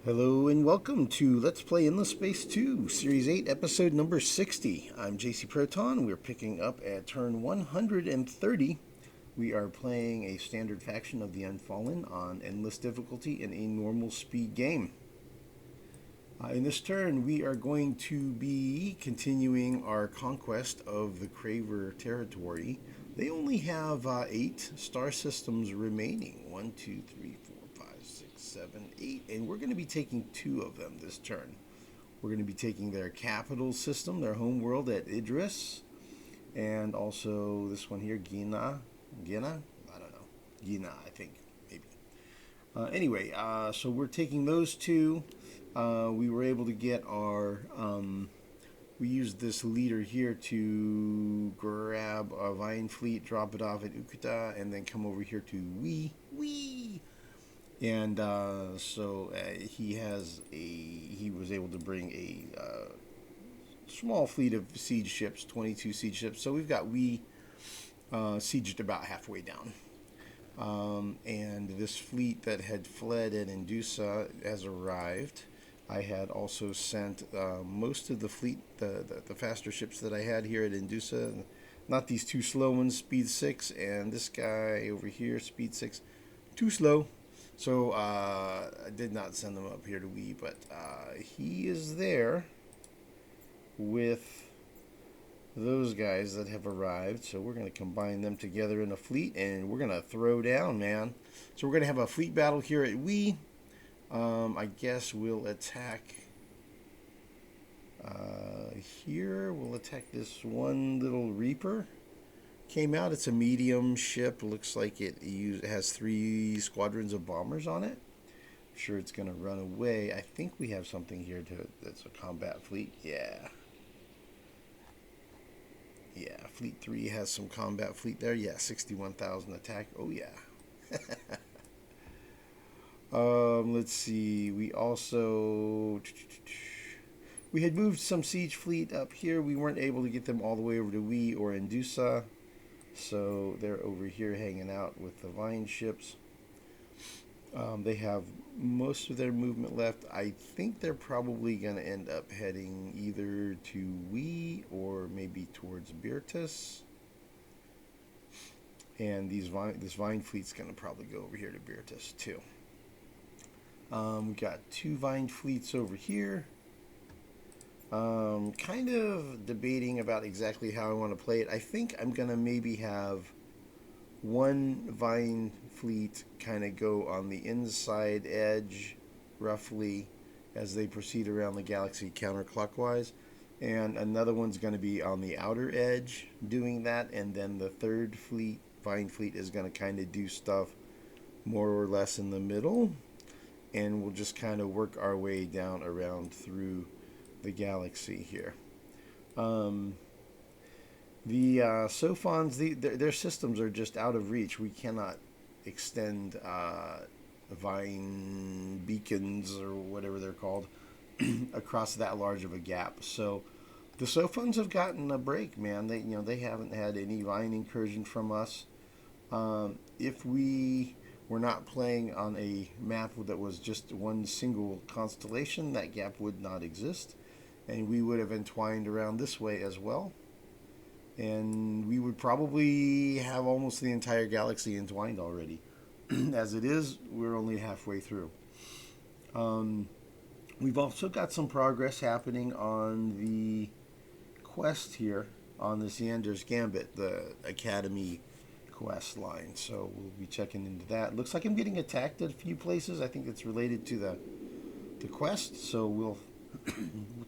Hello and welcome to Let's Play Endless Space 2, Series 8, Episode number 60. I'm JC Proton. We're picking up at turn 130. We are playing a standard faction of the Unfallen on Endless difficulty in a normal speed game. In this turn, we are going to be continuing our conquest of the Craver territory. They only have 8 star systems remaining. 1, 2, 3, 4, 5, 6, 7, 8. And we're going to be taking 2 of them this turn. We're going to be taking their capital system, their home world at Idris. And also this one here, Gina? I don't know. Gina, I think, maybe. Anyway, so we're taking those 2. We were able to get our, we used this leader here to grab a Vine fleet, drop it off at Ukuta, and then come over here to Wee. And so he was able to bring a small fleet of siege ships, 22 siege ships. So we've got Wee sieged about halfway down. And this fleet that had fled at Indusa has arrived. I had also sent most of the fleet, the faster ships that I had here at Indusa. Not these 2 slow ones, speed 6, and this guy over here, speed 6, too slow. So I did not send them up here to Wee, but he is there with those guys that have arrived. So we're going to combine them together in a fleet, and we're going to throw down, man. So we're going to have a fleet battle here at Wee. I guess we'll attack here. We'll attack this one little Reaper. Came out. It's a medium ship. Looks like it has 3 squadrons of bombers on it. I'm sure it's going to run away. I think we have something here that's a combat fleet. Yeah, Fleet 3 has some combat fleet there. Yeah, 61,000 attack. Oh, yeah. Let's see. We had moved some siege fleet up here. We weren't able to get them all the way over to Wee or Indusa, so they're over here hanging out with the Vine ships. They have most of their movement left. I think they're probably going to end up heading either to Wee or maybe towards Birtus. And this Vine fleet's going to probably go over here to Birtus too. We got 2 Vine fleets over here. Kind of debating about exactly how I want to play it. I think I'm going to maybe have 1 Vine fleet kind of go on the inside edge, roughly, as they proceed around the galaxy counterclockwise. And another one's going to be on the outer edge doing that. And then the 3rd fleet, Vine fleet, is going to kind of do stuff more or less in the middle. And we'll just kind of work our way down around through the galaxy here. The Sophons, their systems are just out of reach. We cannot extend Vine beacons or whatever they're called across that large of a gap. So the Sophons have gotten a break, man. They haven't had any Vine incursion from us. If we were not playing on a map that was just one single constellation, that gap would not exist, and we would have entwined around this way as well, and we would probably have almost the entire galaxy entwined already. As it is, we're only halfway through. We've also got some progress happening on the quest here on the Isyander's Gambit, the Academy quest line, so we'll be checking into that. Looks like I'm getting attacked at a few places. I think it's related to the quest, so we'll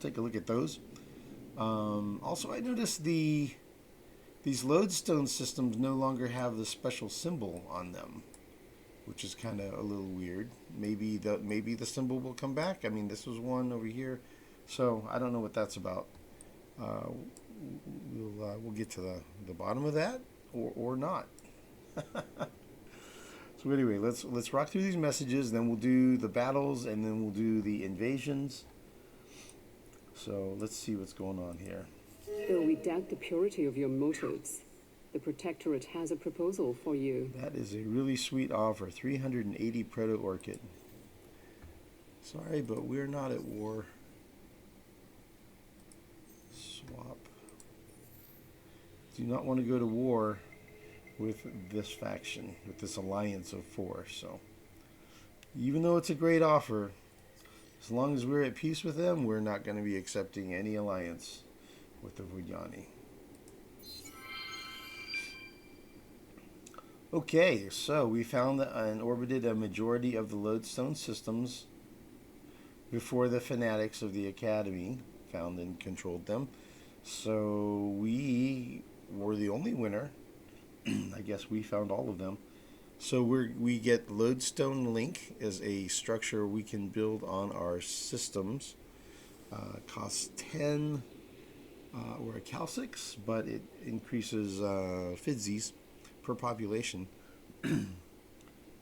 take a look at those. Also, I noticed these lodestone systems no longer have the special symbol on them, which is kind of a little weird. Maybe the symbol will come back. I mean, this was one over here, so I don't know what that's about. We'll get to the bottom of that, or not. So anyway, let's rock through these messages, then we'll do the battles, and then we'll do the invasions. So let's see what's going on here. Though we doubt the purity of your motives, the Protectorate has a proposal for you. That is a really sweet offer. 380 Proto-Orchid. Sorry, but we're not at war. Swap. Do not want to go to war with this faction, with this alliance of 4. So, even though it's a great offer, as long as we're at peace with them, we're not going to be accepting any alliance with the Vujani. Okay, so we found and orbited a majority of the lodestone systems before the fanatics of the Academy found and controlled them. So we were the only winner. I guess we found all of them. So we get lodestone link as a structure we can build on our systems. Costs 10 or a calcix, but it increases fidsies per population.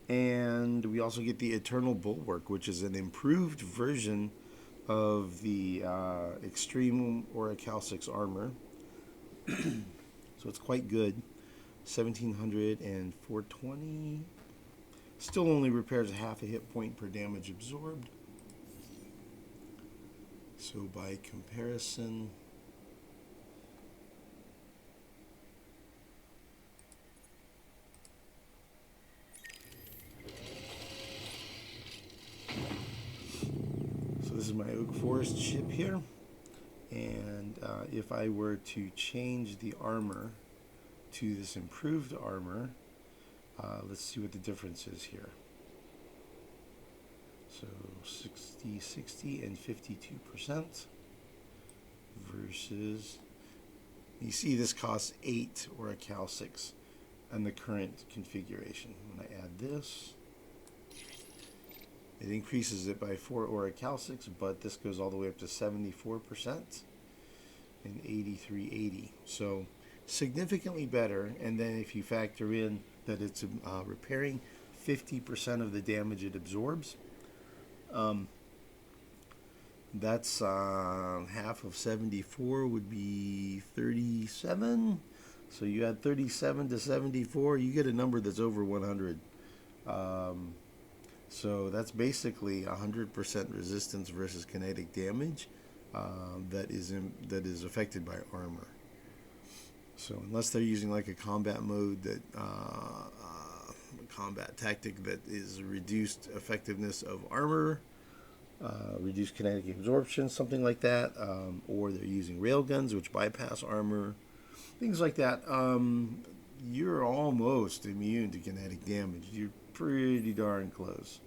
And we also get the Eternal Bulwark, which is an improved version of the Extreme Orichalcix armor. So it's quite good. 1700 and 420. Still only repairs half a hit point per damage absorbed. So by comparison, so this is my Oak Forest ship here, and if I were to change the armor to this improved armor, let's see what the difference is here. So 60 and 52% versus, you see this costs 8 or a cal 6 on the current configuration. When I add this, it increases it by 4 or a cal 6, but this goes all the way up to 74% and 8380. So significantly better. And then if you factor in that it's repairing 50% of the damage it absorbs, that's half of 74 would be 37. So you add 37 to 74, you get a number that's over 100. So that's basically 100% resistance versus kinetic damage that is affected by armor. So unless they're using like a combat mode that combat tactic that is reduced effectiveness of armor, reduced kinetic absorption, something like that, or they're using railguns which bypass armor, things like that, you're almost immune to kinetic damage. You're pretty darn close.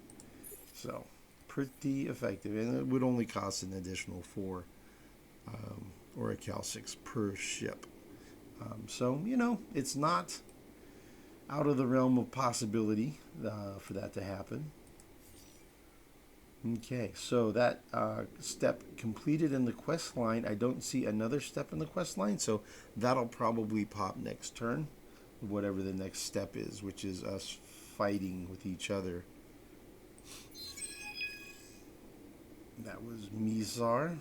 So pretty effective, and it would only cost an additional 4 or a cal 6 per ship. So, you know, it's not out of the realm of possibility for that to happen. Okay, so that step completed in the quest line. I don't see another step in the quest line, so that'll probably pop next turn, whatever the next step is, which is us fighting with each other. That was Mizar.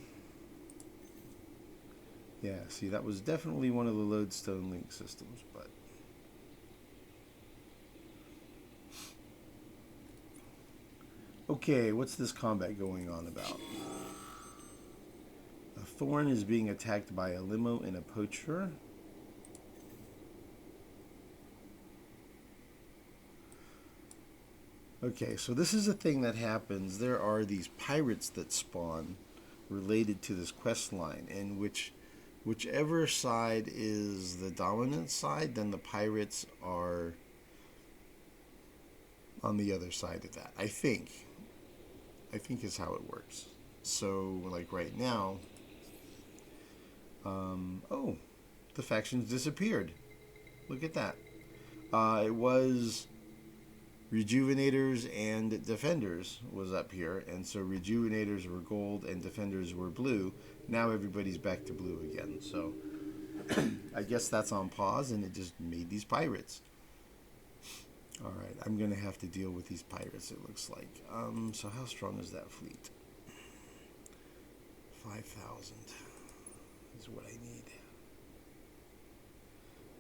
Yeah, see, that was definitely one of the lodestone link systems, but okay, what's this combat going on about? A Thorn is being attacked by a limo and a poacher. Okay, so this is a thing that happens. There are these pirates that spawn related to this quest line, and whichever side is the dominant side, then the pirates are on the other side of that. I think is how it works. So, like right now, oh, the factions disappeared. Look at that. It was Rejuvenators and Defenders was up here, and so Rejuvenators were gold and Defenders were blue. Now everybody's back to blue again, so I guess that's on pause, and it just made these pirates. Alright, I'm going to have to deal with these pirates, it looks like. So how strong is that fleet? 5,000 is what I need.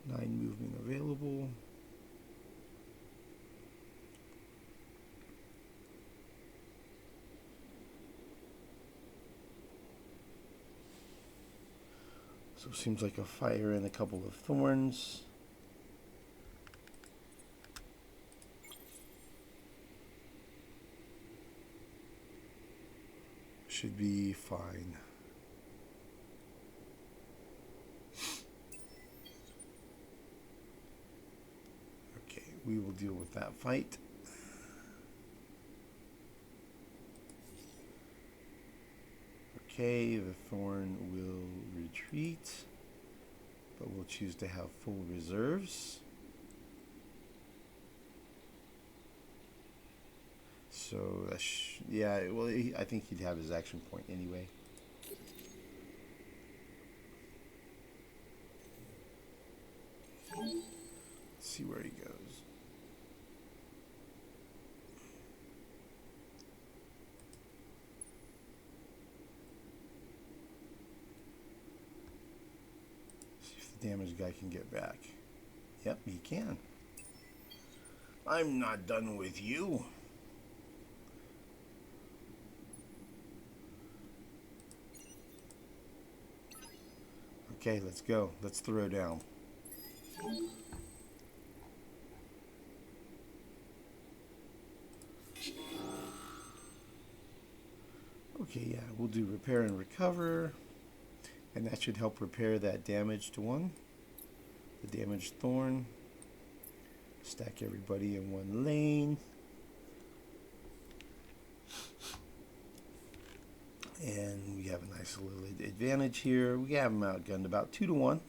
9 movement available. So it seems like a fire and a couple of thorns. Should be fine. Okay, we will deal with that fight. Okay, the thorn will retreat, but we'll choose to have full reserves. So, yeah, well, I think he'd have his action point anyway. Let's see where he goes. See if the damaged guy can get back. Yep, he can. I'm not done with you. Okay, let's go. Let's throw down. Okay, yeah, we'll do repair and recover. And that should help repair that damaged one. The damaged thorn. Stack everybody in one lane. And we have a nice little advantage here. We have them outgunned about 2 to 1.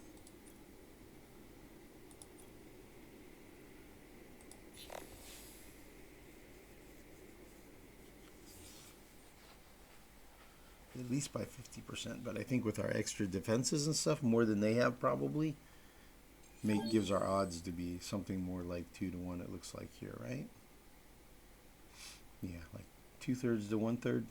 At least by 50%, but I think with our extra defenses and stuff, more than they have probably, gives our odds to be something more like 2 to 1, it looks like here, right? Yeah, like 2/3 to 1/3.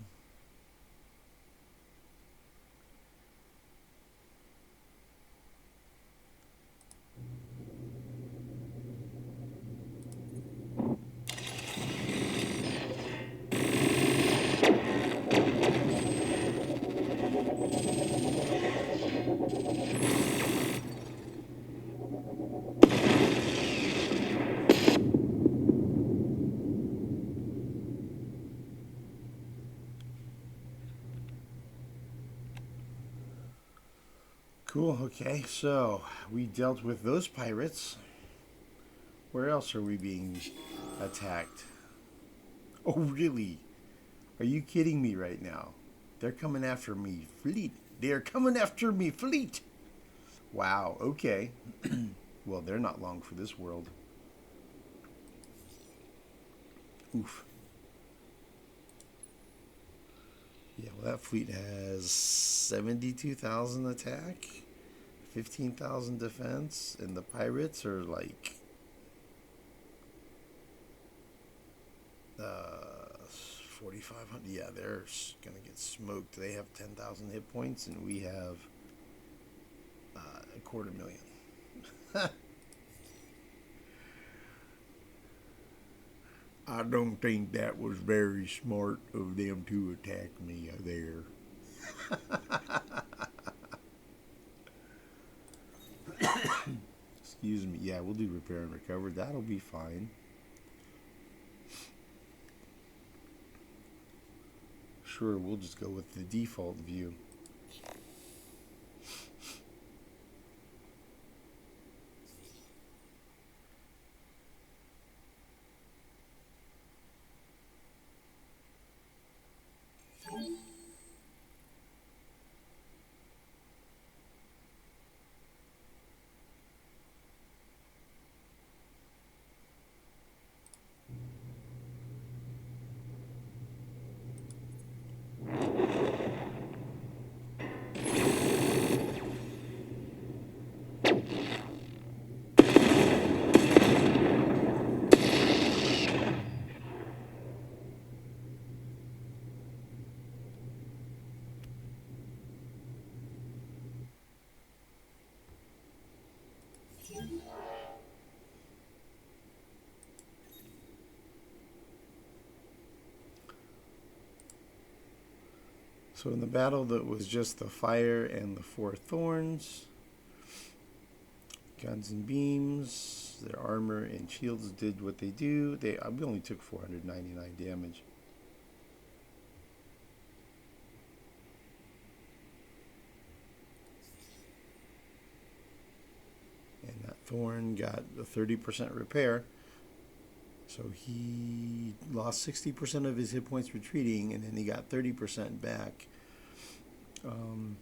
Cool, okay, so we dealt with those pirates. Where else are we being attacked? Oh, really? Are you kidding me right now? They're coming after me, fleet. They're coming after me, fleet. Wow, okay. Well, they're not long for this world. Oof. Yeah, well, that fleet has 72,000 attack, 15,000 defense, and the pirates are like 4,500. Yeah, they're gonna get smoked. They have 10,000 hit points, and we have 250,000. I don't think that was very smart of them to attack me there. Excuse me. Yeah, we'll do repair and recover. That'll be fine. Sure, we'll just go with the default view. So in the battle that was just the fire and the 4 thorns, Guns and beams, their armor and shields did what they do. We only took 499 damage. And that Thorn got a 30% repair. So he lost 60% of his hit points retreating, and then he got 30% back on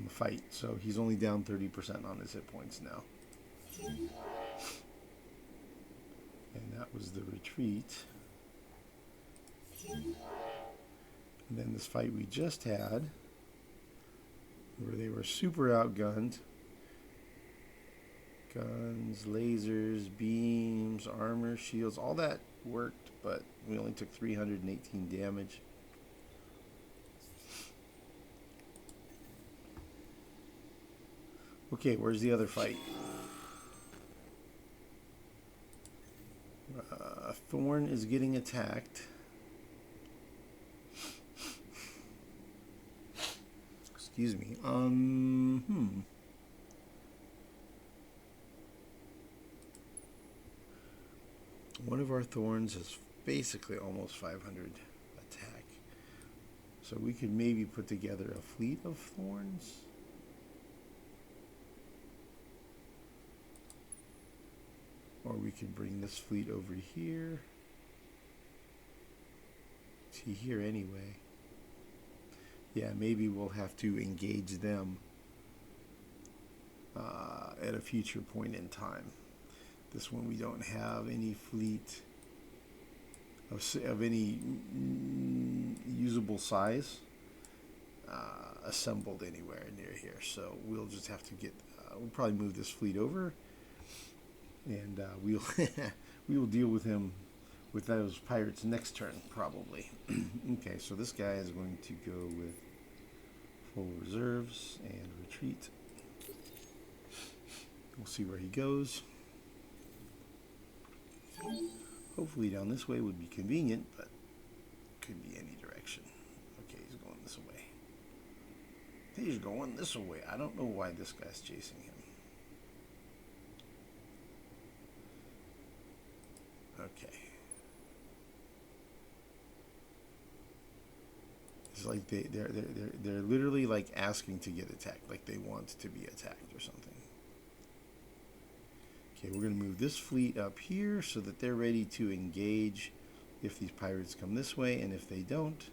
the fight. So he's only down 30% on his hit points now. And that was the retreat. And then this fight we just had, where they were super outgunned. Guns, lasers, beams, armor, shields, all that worked, but we only took 318 damage. Okay, where's the other fight? Thorn is getting attacked. Excuse me. One of our Thorns is basically almost 500 attack. So we could maybe put together a fleet of Thorns. Or we could bring this fleet over here. To here anyway. Yeah, maybe we'll have to engage them at a future point in time. This one we don't have any fleet of any usable size assembled anywhere near here. So we'll just have to get, we'll probably move this fleet over, and we'll we will deal with him, with those pirates next turn probably. Okay, so this guy is going to go with full reserves and retreat. We'll see where he goes. Hopefully down this way would be convenient, but could be any direction. Okay, he's going this way. He's going this way. I don't know why this guy's chasing him. Okay. It's like they're literally like asking to get attacked, like they want to be attacked or something. Okay, we're going to move this fleet up here so that they're ready to engage if these pirates come this way, and if they don't,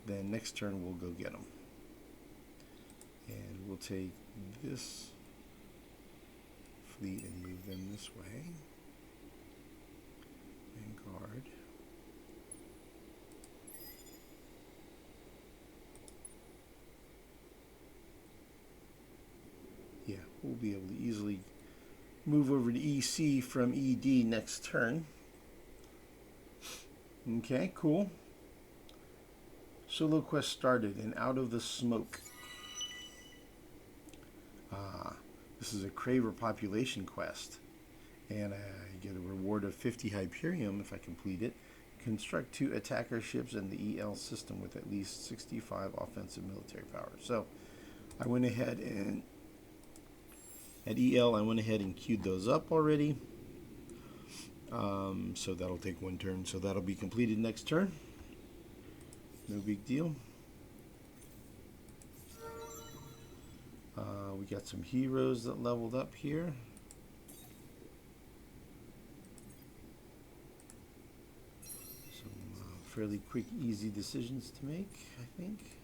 then next turn we'll go get them. And we'll take this fleet and move them this way. And guard. Yeah, we'll be able to easily move over to EC from ED next turn. Okay, cool. Solo quest started, and out of the smoke. This is a Craver population quest, and I get a reward of 50 Hyperium if I complete it. Construct 2 attacker ships in the EL system with at least 65 offensive military power. So I went ahead and at EL I went ahead and queued those up already. So that'll take one turn. So that'll be completed next turn. No big deal. We got some heroes that leveled up here. Some fairly quick, easy decisions to make, I think.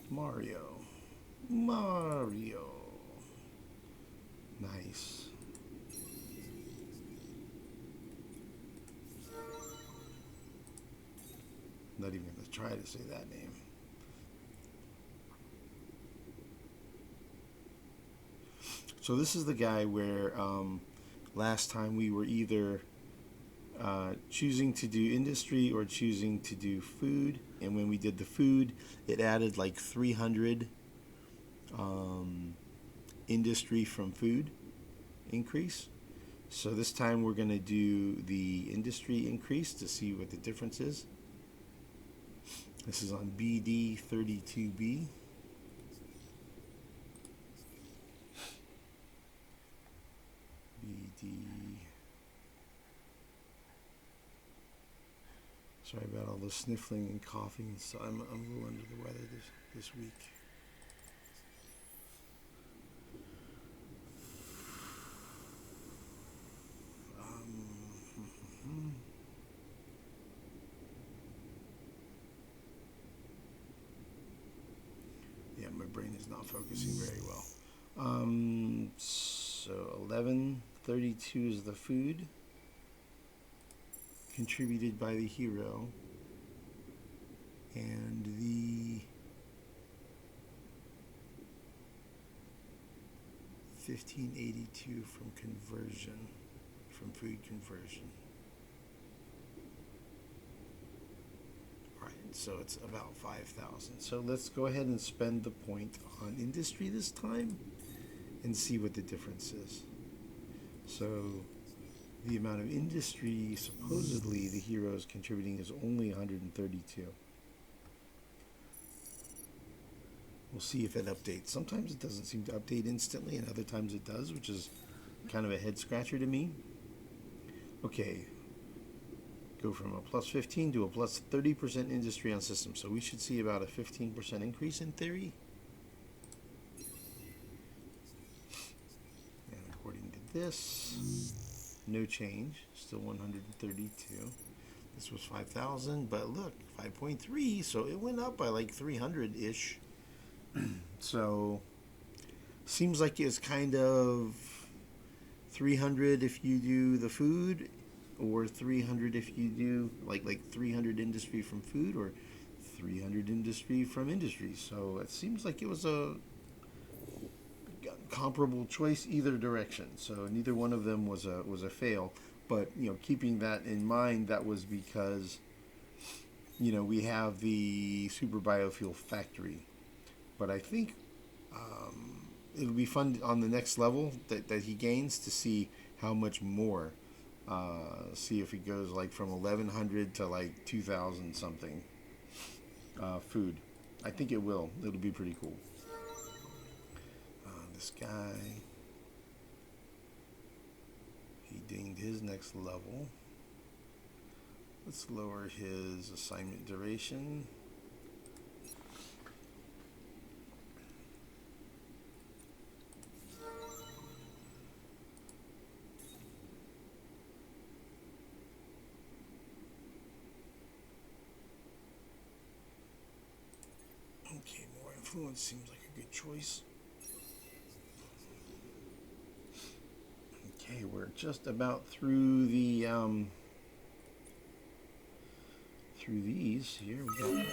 Mario. Nice. Not even going to try to say that name. So this is the guy where last time we were either choosing to do industry or choosing to do food. And when we did the food, it added like 300 industry from food increase. So this time we're going to do the industry increase to see what the difference is. This is on BD32B. Sorry about all the sniffling and coughing. So I'm a little under the weather this week. Yeah, my brain is not focusing very well. So 1132 is the food contributed by the hero, and the 1582 from conversion, from food conversion. Right, so it's about 5,000. So let's go ahead and spend the point on industry this time and see what the difference is. So the amount of industry supposedly the hero is contributing is only 132. We'll see if it updates. Sometimes it doesn't seem to update instantly, and other times it does, which is kind of a head scratcher to me. Okay, go from a plus 15 to a plus 30% industry on system. So we should see about a 15% increase in theory. And according to this, no change, still 132. This was 5,000, but look, 5.3, so it went up by like 300-ish. So seems like it's kind of 300 if you do the food, or 300 if you do like 300 industry from food, or 300 industry from industry. So it seems like it was a comparable choice either direction. So neither one of them was a fail. But keeping that in mind, that was because we have the super biofuel factory. But I think it'll be fun on the next level that he gains to see how much more. See if it goes like from 1,100 to like 2,000 something food. I think it will. It'll be pretty cool. This guy, he dinged his next level. Let's lower his assignment duration. Okay, more influence seems like a good choice. Okay, we're just about through the through these here. We got a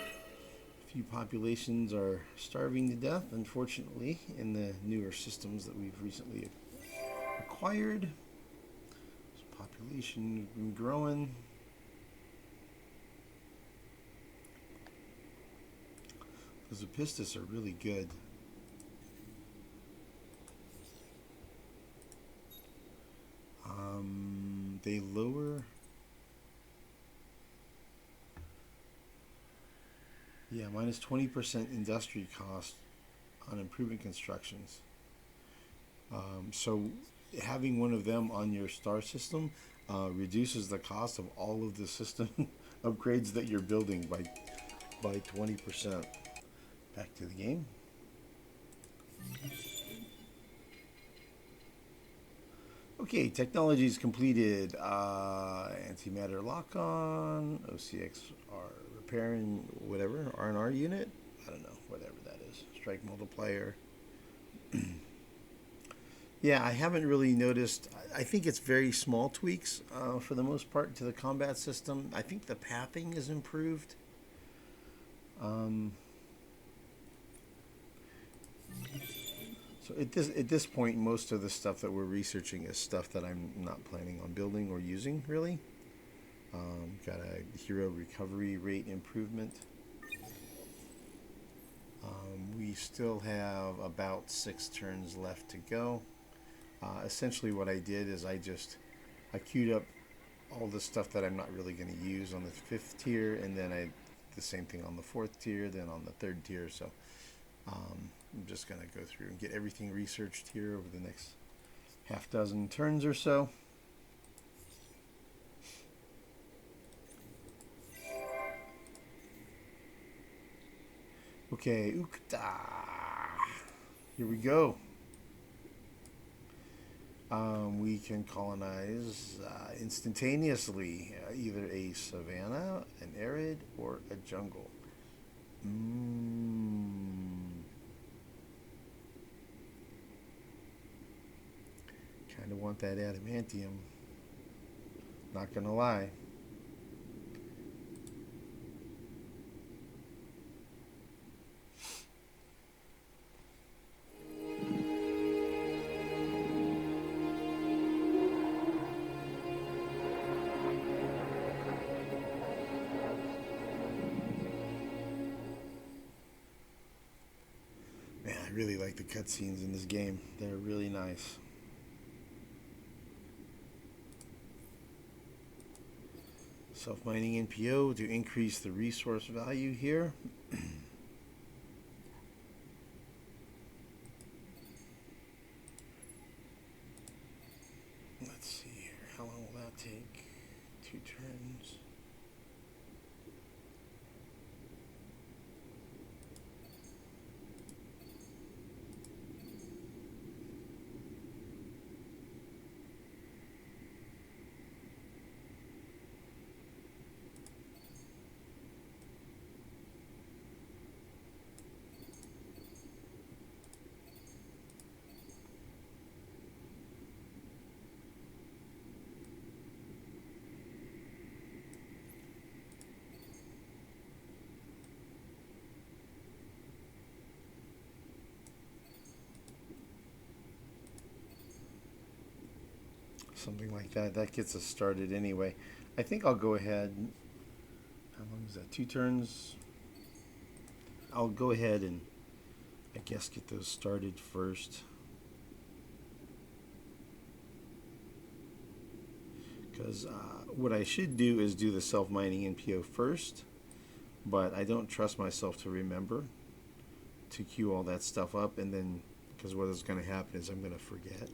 few populations are starving to death, unfortunately, in the newer systems that we've recently acquired. So population has been growing. The Zapistis are really good. They lower, minus 20% industry cost on improvement constructions. So having one of them on your star system reduces the cost of all of the system upgrades that you're building by 20%. Back to the game. Okay, technology is completed. Antimatter lock-on, OCX repairing whatever, R&R unit. I don't know, whatever that is. Strike multiplier. Yeah, I haven't really noticed. I think it's very small tweaks for the most part to the combat system. I think the pathing is improved. So at this point, most of the stuff that we're researching is stuff that I'm not planning on building or using, really. Got a hero recovery rate improvement. We still have about 6 turns left to go. Essentially what I did is I queued up all the stuff that I'm not really going to use on the 5th tier, and then I did the same thing on the 4th tier, then on the 3rd tier. So I'm just going to go through and get everything researched here over the next half dozen turns or so. Okay, Ukta. Here we go. We can colonize instantaneously either a savanna, an arid, or a jungle. Kind of want that adamantium. Not gonna lie. Man, I really like the cutscenes in this game. They're really nice. Self-mining NPO to increase the resource value here. Let's see here. How long will that take? 2 turns. Something like that. That gets us started anyway. I think I'll go ahead. How long is that? 2 turns? I'll go ahead and I guess get those started first. Because what I should do is do the self-mining NPO first, but I don't trust myself to remember to queue all that stuff up, and then, because what is going to happen is I'm going to forget.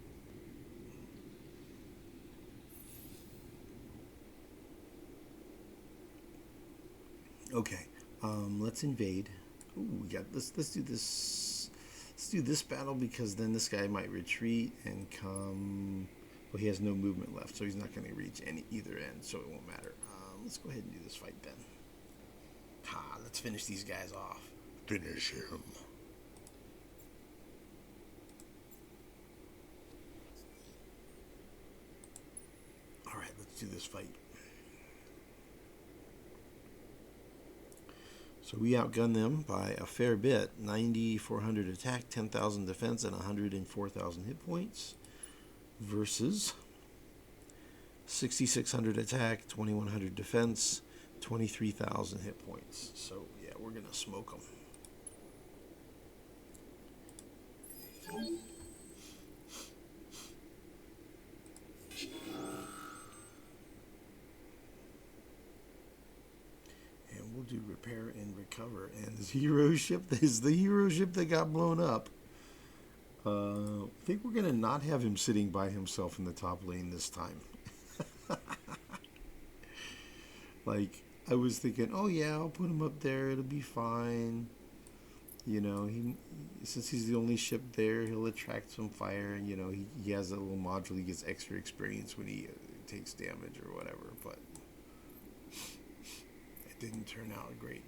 Okay, let's invade. Ooh, we got let's do this. Let's do this battle because then this guy might retreat and come. Well, he has no movement left, so he's not going to reach either end, so it won't matter. Let's go ahead and do this fight then. Let's finish these guys off. Finish him. All right, let's do this fight. So we outgun them by a fair bit. 9,400 attack, 10,000 defense, and 104,000 hit points. Versus 6,600 attack, 2,100 defense, 23,000 hit points. So yeah, we're gonna smoke them. And we'll do repair and recover. And this hero ship is the hero ship that got blown up. I think we're going to not have him sitting by himself in the top lane this time. Like, I was thinking, oh yeah, I'll put him up there, it'll be fine. You know, since he's the only ship there, he'll attract some fire. And, you know, he has a little module, he gets extra experience when he takes damage or whatever. But it didn't turn out great.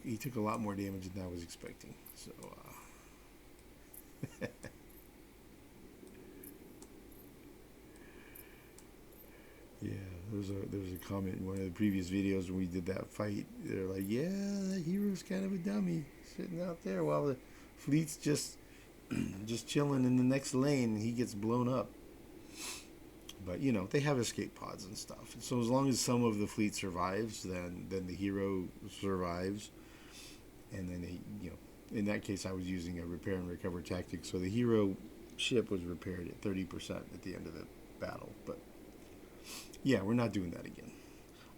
He took a lot more damage than I was expecting. So, yeah, there was a comment in one of the previous videos when we did that fight. They're like, yeah, that hero's kind of a dummy sitting out there while the fleet's just chilling in the next lane and he gets blown up. But, you know, they have escape pods and stuff. So as long as some of the fleet survives, then the hero survives. And then, you know, in that case, I was using a repair and recover tactic. So the hero ship was repaired at 30% at the end of the battle. But, yeah, we're not doing that again.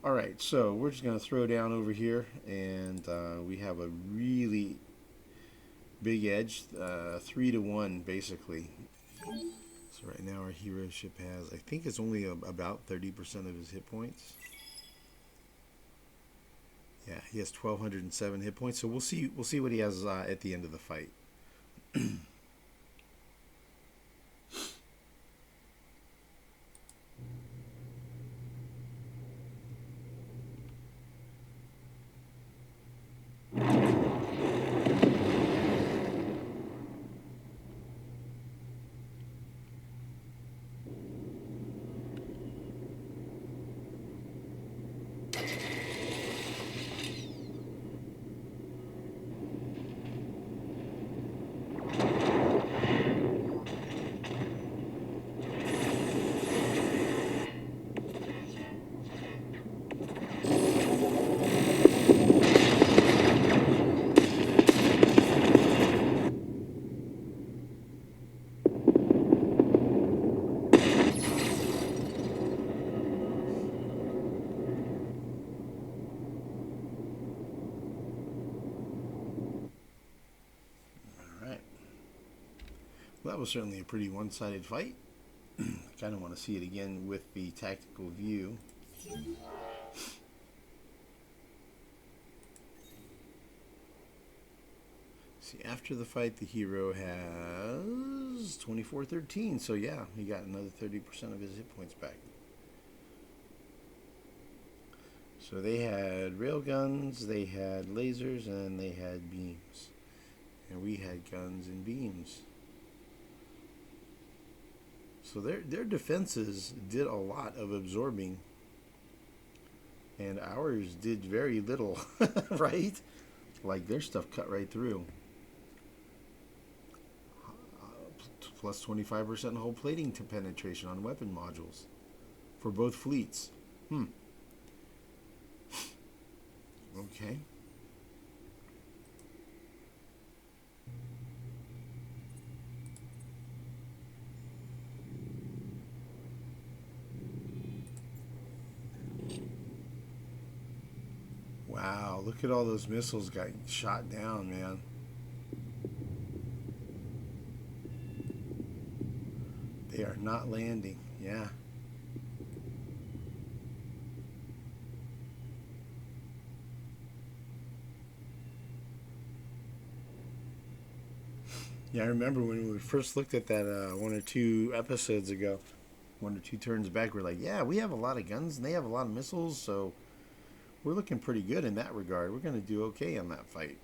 All right, so we're just going to throw down over here. And we have a really big edge, 3-1, basically. So right now our hero ship has, I think it's only about 30% of his hit points. Yeah, He has 1,207 hit points, so we'll see what he has at the end of the fight. Well, that was certainly a pretty one-sided fight. I kind of want to see it again with the tactical view. See, after the fight, the hero has 2413. So yeah, he got another 30% of his hit points back. So they had railguns, they had lasers, and they had beams. And we had guns and beams. So their defenses did a lot of absorbing, and ours did very little, right? Like their stuff cut right through. Plus 25% hull plating to penetration on weapon modules for both fleets. Okay. Wow, look at all those missiles got shot down, man. They are not landing, yeah. Yeah, I remember when we first looked at that 1 or 2 episodes ago, 1 or 2 turns back, we're like, yeah, we have a lot of guns and they have a lot of missiles, so we're looking pretty good in that regard. We're going to do okay on that fight.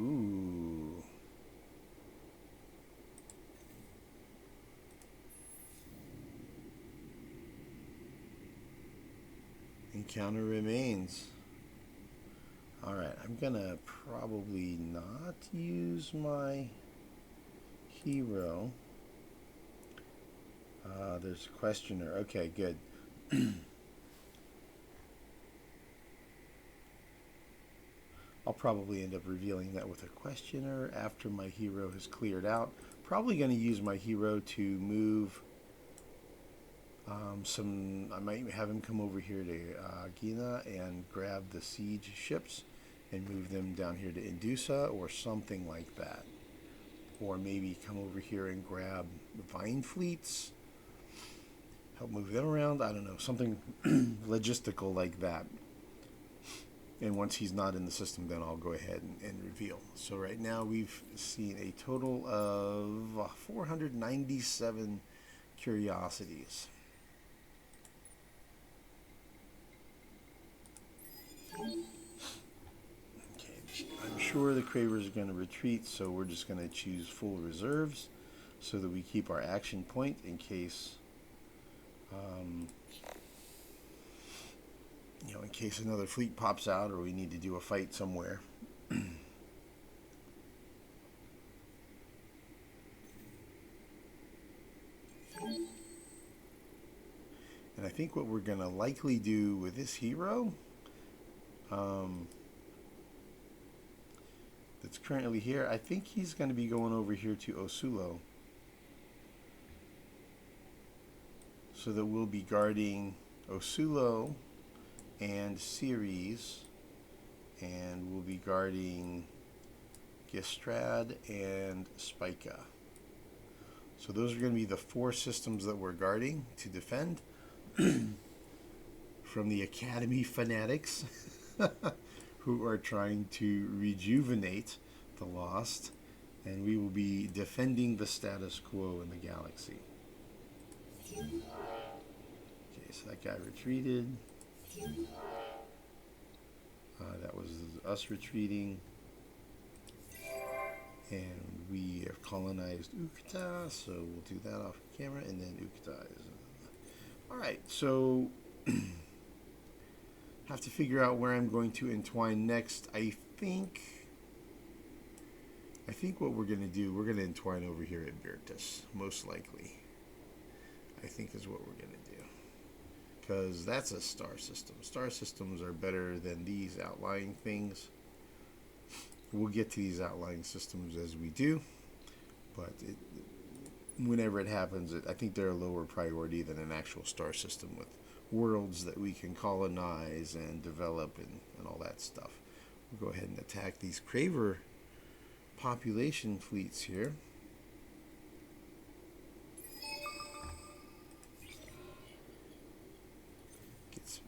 Ooh. Encounter remains. Alright, I'm going to probably not use my hero. There's a questioner. Okay, good. I'll probably end up revealing that with a questioner after my hero has cleared out. Probably going to use my hero to move I might have him come over here to Gina and grab the siege ships and move them down here to Indusa or something like that. Or maybe come over here and grab the Vine fleets, help move them around. I don't know, something logistical like that. And once he's not in the system, then I'll go ahead and reveal. So right now we've seen a total of 497 curiosities. Okay, I'm sure the Craver is going to retreat, so we're just going to choose full reserves so that we keep our action point in case, in case another fleet pops out or we need to do a fight somewhere. And I think what we're going to likely do with this hero that's currently here, I think he's going to be going over here to Osulo. So that we'll be guarding Osulo and Ceres, and we'll be guarding Gistrad and Spica. So those are going to be the 4 systems that we're guarding to defend. from the Academy fanatics who are trying to rejuvenate the Lost, and we will be defending the status quo in the galaxy. Okay, so that guy retreated. That was us retreating. And we have colonized Ukta, so we'll do that off camera, and then Ukta is... Alright, so... have to figure out where I'm going to entwine next. I think what we're going to do, we're going to entwine over here at Virtus, most likely. I think is what we're going to do. Because that's a star system. Star systems are better than these outlying things. We'll get to these outlying systems as we do. But whenever it happens, I think they're a lower priority than an actual star system with worlds that we can colonize and develop and all that stuff. We'll go ahead and attack these Craver population fleets here. Get some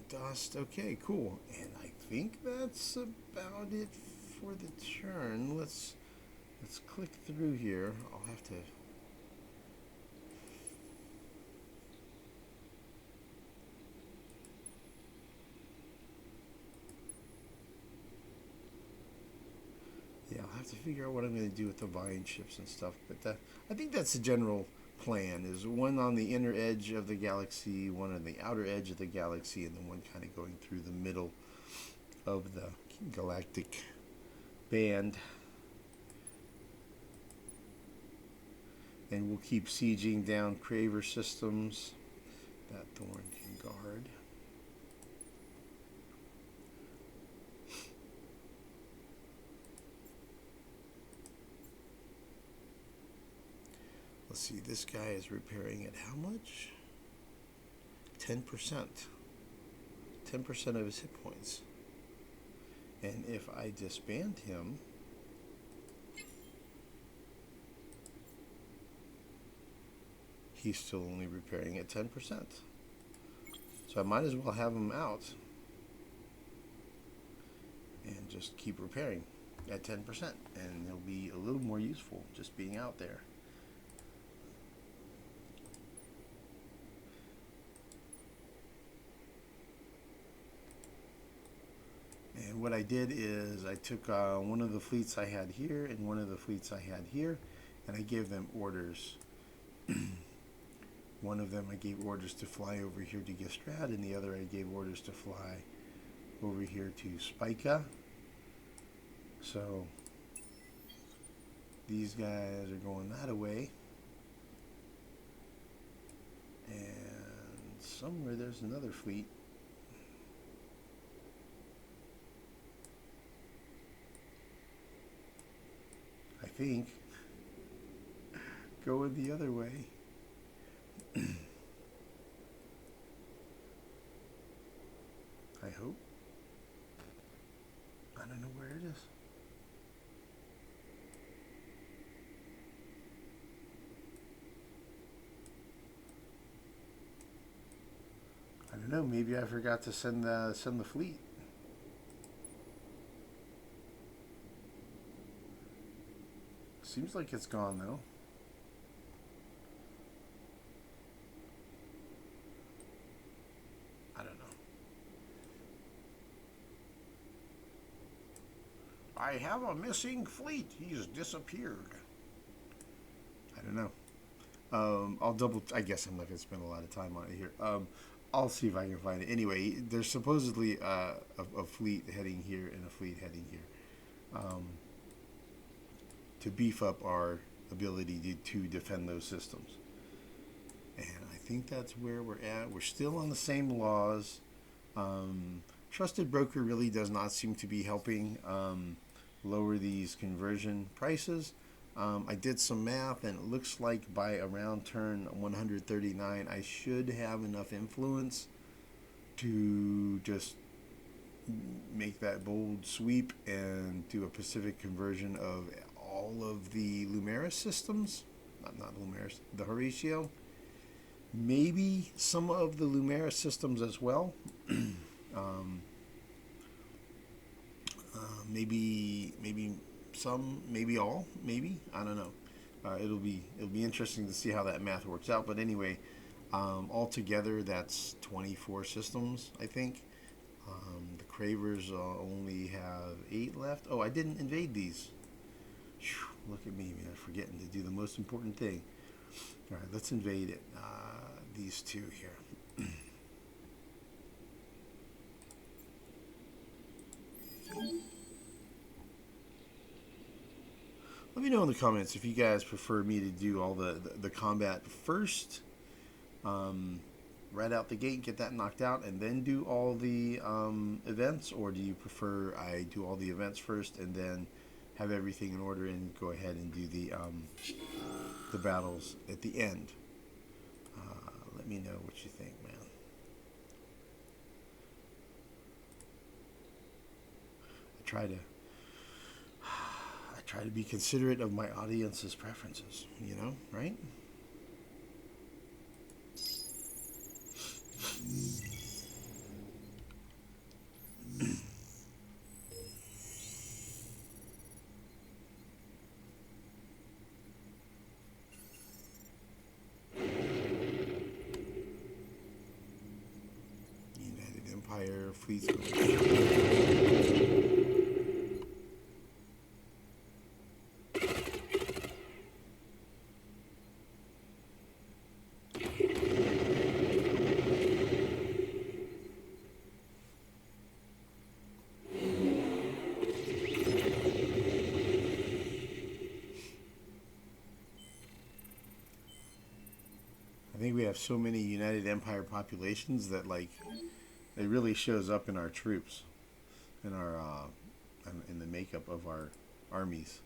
dust. Okay, cool. And I think that's about it for the turn. Let's click through here. I'll have to... Yeah, I'll have to figure out what I'm going to do with the vine ships and stuff. But I think that's the general plan, is one on the inner edge of the galaxy, one on the outer edge of the galaxy, and then one kind of going through the middle of the galactic band. And we'll keep sieging down Craver systems that Thorn can guard. Let's see, this guy is repairing at how much? 10%. 10% of his hit points. And if I disband him, he's still only repairing at 10%. So I might as well have him out and just keep repairing at 10%. And he'll be a little more useful just being out there. And what I did is I took one of the fleets I had here and one of the fleets I had here, and I gave them orders. One of them I gave orders to fly over here to Gistrad, and the other I gave orders to fly over here to Spica. So these guys are going that away. And somewhere there's another fleet. I think going the other way. I hope. I don't know where it is. I don't know. Maybe I forgot to send the fleet. Seems like it's gone though. I don't know. I have a missing fleet. He's disappeared. I don't know. I'll double... I guess I'm not going to spend a lot of time on it here. I'll see if I can find it. Anyway, there's supposedly a fleet heading here and a fleet heading here. To beef up our ability to defend those systems. And I think that's where we're at. We're still on the same laws. Trusted Broker really does not seem to be helping lower these conversion prices. I did some math, and it looks like by around turn 139, I should have enough influence to just make that bold sweep and do a Pacific conversion of all of the Lumeris systems. Not Lumeris, the Horatio. maybe some of the Lumera systems as well. um, maybe some, maybe all, maybe, I don't know. It'll be interesting to see how that math works out. But anyway, altogether that's 24 systems, I think. The Cravers only have 8 left. Oh, I didn't invade these. Whew, look at me, man, forgetting to do the most important thing. All right, let's invade it. These two here. Let me know in the comments if you guys prefer me to do all the combat first, right out the gate, get that knocked out, and then do all the events, or do you prefer I do all the events first and then have everything in order and go ahead and do the battles at the end? Let me know what you think, man. I try to be considerate of my audience's preferences, you know, right? United Empire fleets. I think we have so many United Empire populations that, like, it really shows up in our troops, in our in the makeup of our armies.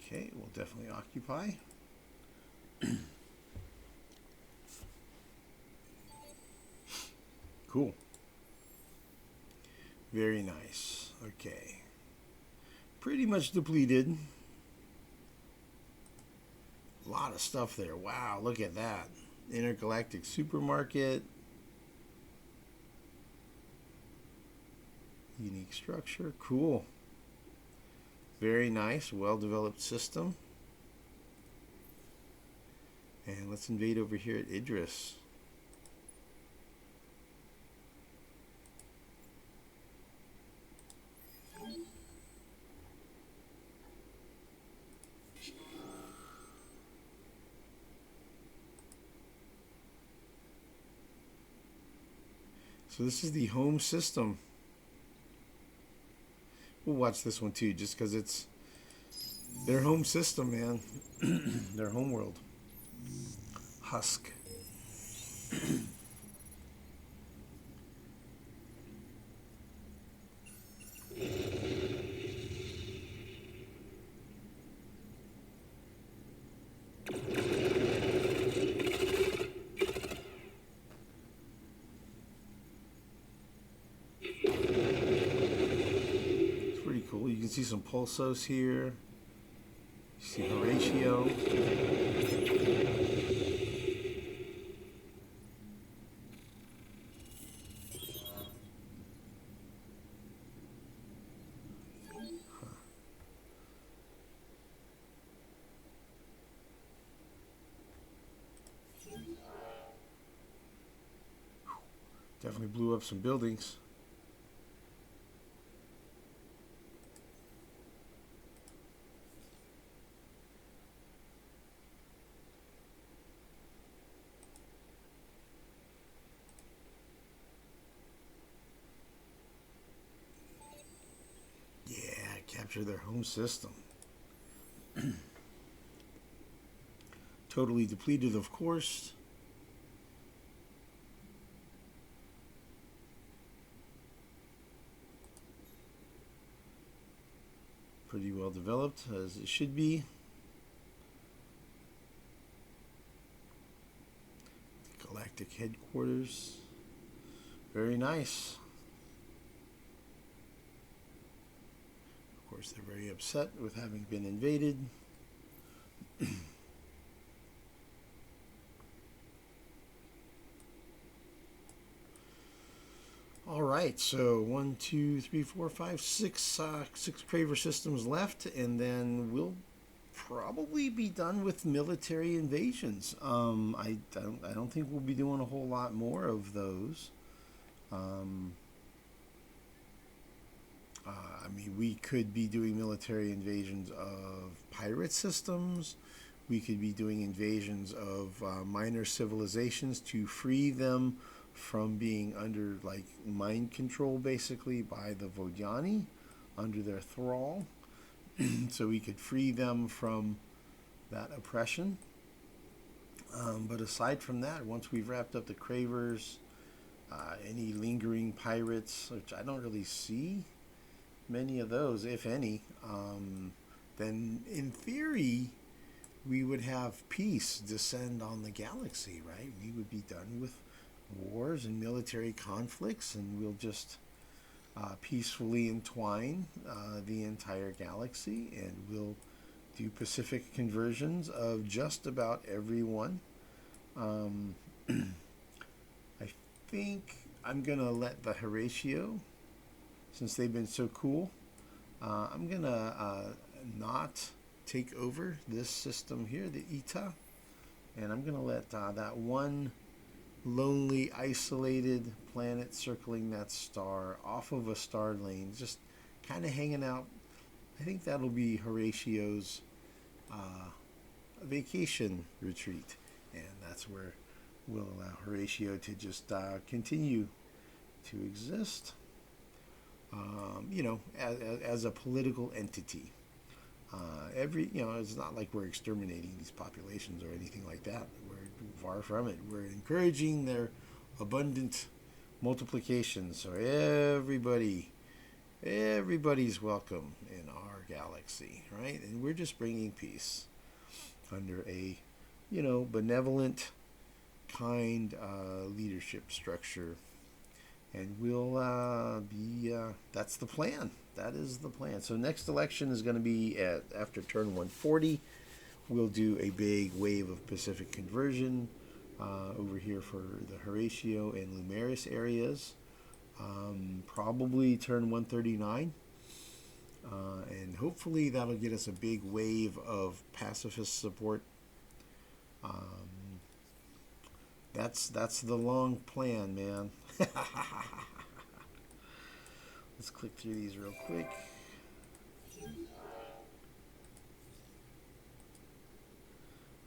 Okay, we'll definitely occupy. Cool. Very nice. Okay. Pretty much depleted. A lot of stuff there. Wow, look at that. Intergalactic supermarket. Unique structure. Cool. Very nice. Well-developed system. And let's invade over here at Idris. So this is the home system. We'll watch this one too, just because it's their home system, man. Their home world. Husk. Cool. You can see some pulsos here. You see Horatio. Definitely blew up some buildings. Capture their home system. Totally depleted, of course. Pretty well developed, as it should be. Galactic headquarters. Very nice. course, they're very upset with having been invaded. All right, so 1, 2, 3, 4, 5, 6, 6 Craver systems left, and then we'll probably be done with military invasions. I don't think we'll be doing a whole lot more of those. I mean, we could be doing military invasions of pirate systems. We could be doing invasions of minor civilizations to free them from being under like mind control, basically, by the Vodani, under their thrall. So we could free them from that oppression. But aside from that, once we've wrapped up the Cravers, any lingering pirates, which I don't really see many of those, if any, then in theory we would have peace descend on the galaxy, right? We would be done with wars and military conflicts, and we'll just peacefully entwine the entire galaxy, and we'll do Pacific conversions of just about everyone. I think I'm gonna let the Horatio, since they've been so cool, I'm gonna not take over this system here, the ETA, and I'm gonna let that one lonely, isolated planet circling that star off of a star lane, just kind of hanging out. I think that'll be Horatio's vacation retreat, and that's where we'll allow Horatio to just continue to exist, as a political entity. It's not like we're exterminating these populations or anything like that. We're far from it. We're encouraging their abundant multiplication. So everybody's welcome in our galaxy, right? And we're just bringing peace under a, benevolent, kind leadership structure. And we'll that's the plan. That is the plan. So next election is going to be after turn 140. We'll do a big wave of Pacific conversion over here for the Horatio and Lumeris areas. Probably turn 139. And hopefully that'll get us a big wave of pacifist support. That's the long plan, man. Let's click through these real quick.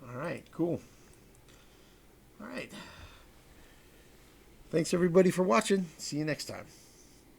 All right, cool. All right. Thanks everybody for watching. See you next time.